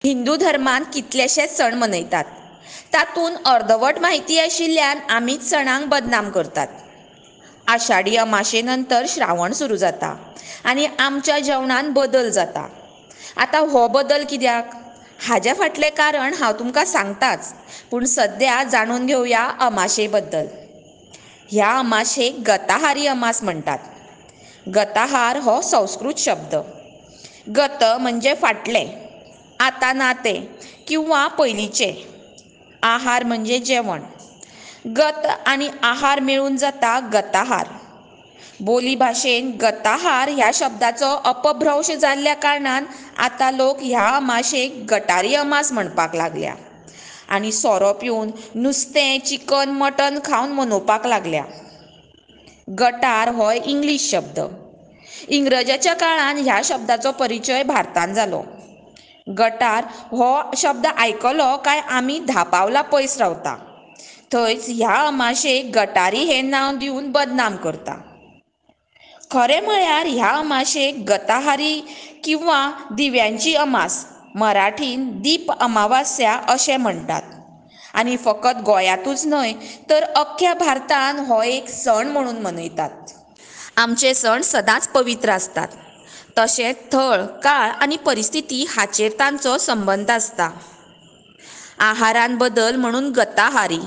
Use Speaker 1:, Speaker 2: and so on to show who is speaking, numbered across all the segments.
Speaker 1: हिंदू धर्मान कितलेशेच सण मनयतात, तातूंत अर्दवट म्हायती आशिल्ल्यान आमीच सणांक बदनाम करतात। आषाढी अमाशे नंतर श्रावण सुरू जाता आनी आमच्या जेवणान बदल जाता। आता हो बदल कित्याक? हाच्या फाटलें कारण हांव तुमकां सांगताच, पूण सद्या जाणून घेवया अमाशे बद्दल। ह्या अमाशेक गताहारी अमास म्हणटात। गताहार हो संस्कृत शब्द। गत म्हणजे फाटलें, आता ना तें किंवा पयलींचें। आहार म्हणजे जेवण। गत आनी आहार मेळून जाता गताहार। बोली भाशेन गताहार ह्या शब्दाचो अपभ्रंश जाल्ल्या कारणान आतां लोक ह्या अमाशेक गटारी अमास म्हणपाक लागल्या आनी सोरो पिवन नुस्तें चिकन मटन खावन मनोवपाक लागल्या। गटार हो इंग्लीश शब्द। इंग्रजाच्या काळान ह्या शब्दाचो परिचय भारतांत जालो। गटार हो शब्द आयकलो काय आमी धा पावलां पयस रावता, थंयच ह्या अमाशेक गटारी हें नांव दिवन बदनाम करता। खरें म्हळ्यार ह्या अमाशेक गताहारी किंवा दिव्यांची अमास, मराठीन दीप अमावास्या अशें म्हणटात। आनी फकत गोंयांतूच न्हय तर अख्ख्या भारतान हो एक सण म्हणून मनयतात। आमचे सण सदांच पवित्र आसतात, तशेंच थळ, काळ आनी परिस्थिती हाचेर तांचो संबंद आसता। आहारान बदल म्हणून गताहारी,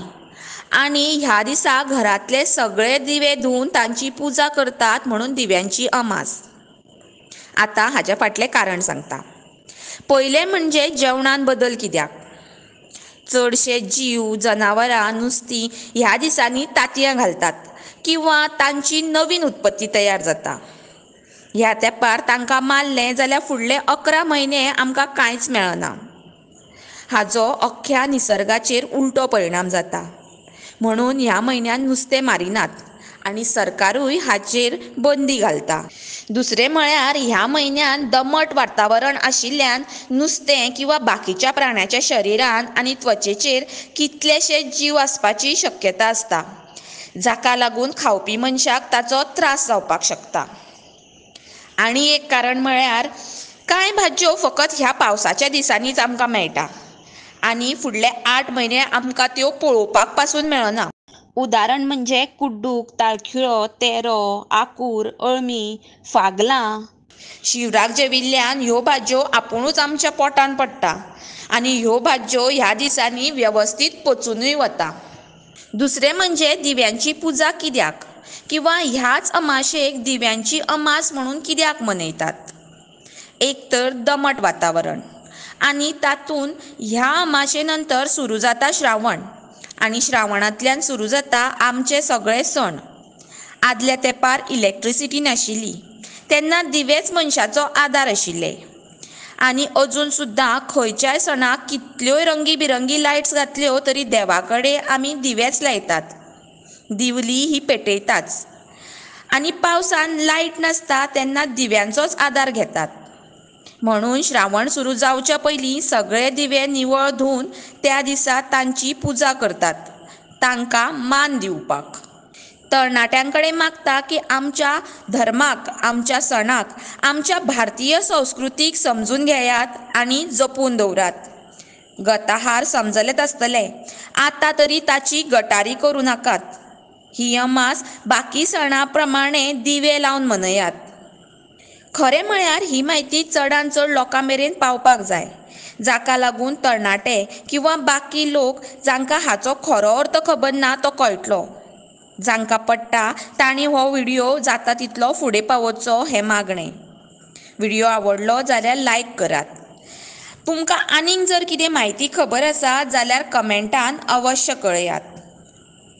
Speaker 1: आनी ह्या दिसा घरांतले सगळे दिवे धुवन तांची पुजा करतात म्हणून दिव्यांची अमास। आतां हाच्या फाटलें कारण सांगता। पयलें म्हणजे जेवणान बदल कित्याक? चडशे जीव, जनावरां, नुस्तीं ह्या दिसांनी तांतयां घालतात किंवा तांची नवीन उत्पत्ती तयार जाता। ह्या तेंपार तांकां मारलें जाल्यार फुडले 11 म्हयने आमकां कांयच मेळना। हाचो अख्ख्या निसर्गाचेर उलटो परिणाम जाता, म्हणून ह्या म्हयन्यान नुस्तें मारिनात आनी सरकारूय हाचेर बंदी घालता। दुसरें म्हळ्यार ह्या म्हयन्यान दमट वातावरण आशिल्ल्यान नुस्तें किंवा बाकीच्या प्राण्याच्या शरिरान आनी त्वचेचेर कितलेशेच जीव आसपाची शक्यता आसता, जाका लागून खावपी मनशाक ताचो त्रास जावपाक शकता। आनी एक कारण म्हळ्यार कांय भाज्यो फकत ह्या पावसाच्या दिसांनीच आमकां मेळटा आनी फुडले 8 म्हयने आमकां त्यो पळोवपाक पासून मेळना। उदाहरण म्हणजे कुड्डूक, ताळखिळो, तेरो, आंकूर, अळमी, फागलां। शिवराक जेविल्ल्यान ह्यो भाज्यो आपुणूच आमच्या पोटान पडटा आनी ह्यो भाज्यो ह्या दिसांनी वेवस्थीत पचूनय वता। दुसरें म्हणजे दिव्यांची पुजा कित्याक किंवा ह्याच अमाशेक दिव्यांची अमास म्हणून कित्याक मनयतात? एक तर दमट वातावरण, आनी तातूंत ह्या अमाशे नंतर सुरू जाता श्रावण, आनी श्रावणांतल्यान सुरू जाता आमचे सगळे सण। आदल्या तेंपार इलेक्ट्रिसिटी नाशिल्ली, तेन्ना दिवेच मनशाचो आदार आशिल्ले। आनी अजून सुद्दां खंयच्याय सणाक कितल्योय रंगी बिरंगी लायट्स घातल्यो तरी देवा कडेन आमी दिवेच लायतात, दिवली ही पेटयताच। आनी पावसान लायट नासता तेन्ना दिव्यांचोच आदार घेतात। म्हणून श्रावण सुरू जावच्या पयलीं सगळे दिवे निवळ धुवन त्या दिसा तांची पुजा करतात, तांकां मान दिवपाक। तरणाट्यां कडेन मागता की आमच्या धर्माक, आमच्या सणाक, आमच्या भारतीय संस्कृतीक समजून घेयात आनी जपून दवरात। गताहार समजलेंच आसतलें, आतां तरी ताची गटारी करूं नाकात। ही अमास बाकी सणां प्रमाणें दिवे लावन मनयात। खरें म्हळ्यार ही म्हायती चडांत चड लोकां मेरेन पावपाक जाय, जाका लागून तरणाटे किंवा बाकी लोक जांकां हाचो खरो अर्थ खबर ना तो कळटलो। जांकां पडटा तांणी हो व्हिडिओ जाता तितलो फुडें पावोवचो हें मागणें। व्हिडिओ आवडलो जाल्यार लायक करात। तुमकां आनीक जर कितें म्हायती खबर आसा जाल्यार कमेंटान अवश्य कळयात।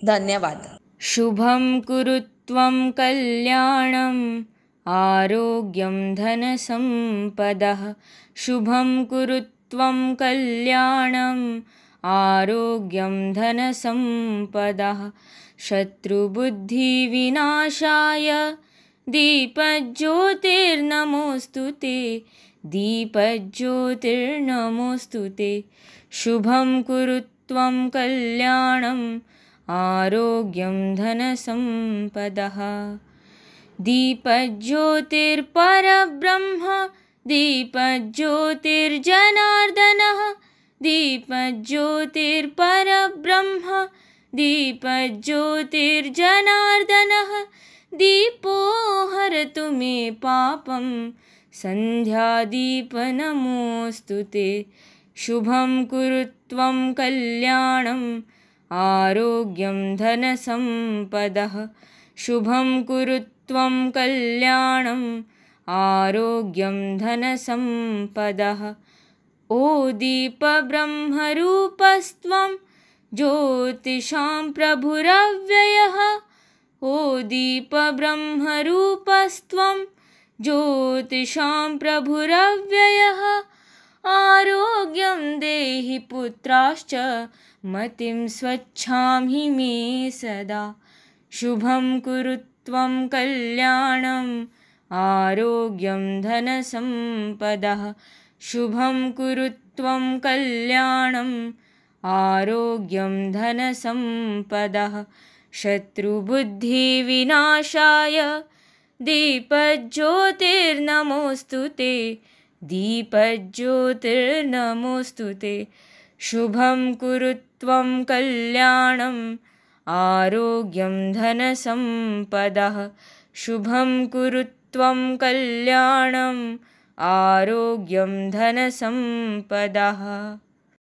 Speaker 1: धन्यवाद।
Speaker 2: शुभं कुरुत्वं कल्याणं आरोग्यं धनसम्पदः। शुभं कुरुत्वं कल्याणं आरोग्यं धनसम्पदः। शत्रुबुद्धिविनाशाय दीपज्योतिर्नमोऽस्तु ते। दीपज्योतिर्नमोऽस्तु ते। शुभं कुरुत्वं कल्याणं आरोग्यं धनसम्पदः। दीपज्योतिर्परब्रह्म दीपज्योतिर्जनार्दनः। दीपज्योतिर्परब्रह्म दीपज्योतिर्जनार्दनः दीपो हरतु मे पापं सन्ध्यादीपनमोऽस्तु ते शुभं कुरु त्वं कल्याणम् आरोग्यं धनसम्पदः शुभं कुरु त्वं कल्याणम् आरोग्यं धनसम्पदः ओ दीपब्रह्मरूपस्त्वं ज्योतिषां प्रभुरव्ययः ओ दीपब्रह्मरूपस्त्वं ज्योतिषां प्रभुरव्ययः आरोग्यं देहि पुत्राश्च मतिं स्वच्छां हि मे सदा शुभं कुरु त्वं कल्याणम् आरोग्यं धनसम्पदः शुभं कुरु त्वं कल्याणम् आरोग्यं धनसम्पदः शत्रुबुद्धिविनाशाय दीपज्योतिर्नमोऽस्तु ते दीपज्योतिर्नमोऽस्तु ते शुभं कुरु त्वं कल्याणम् आरोग्यं धनसम्पदः शुभं कुरु त्वं कल्याणम् आरोग्यं धनसम्पदः।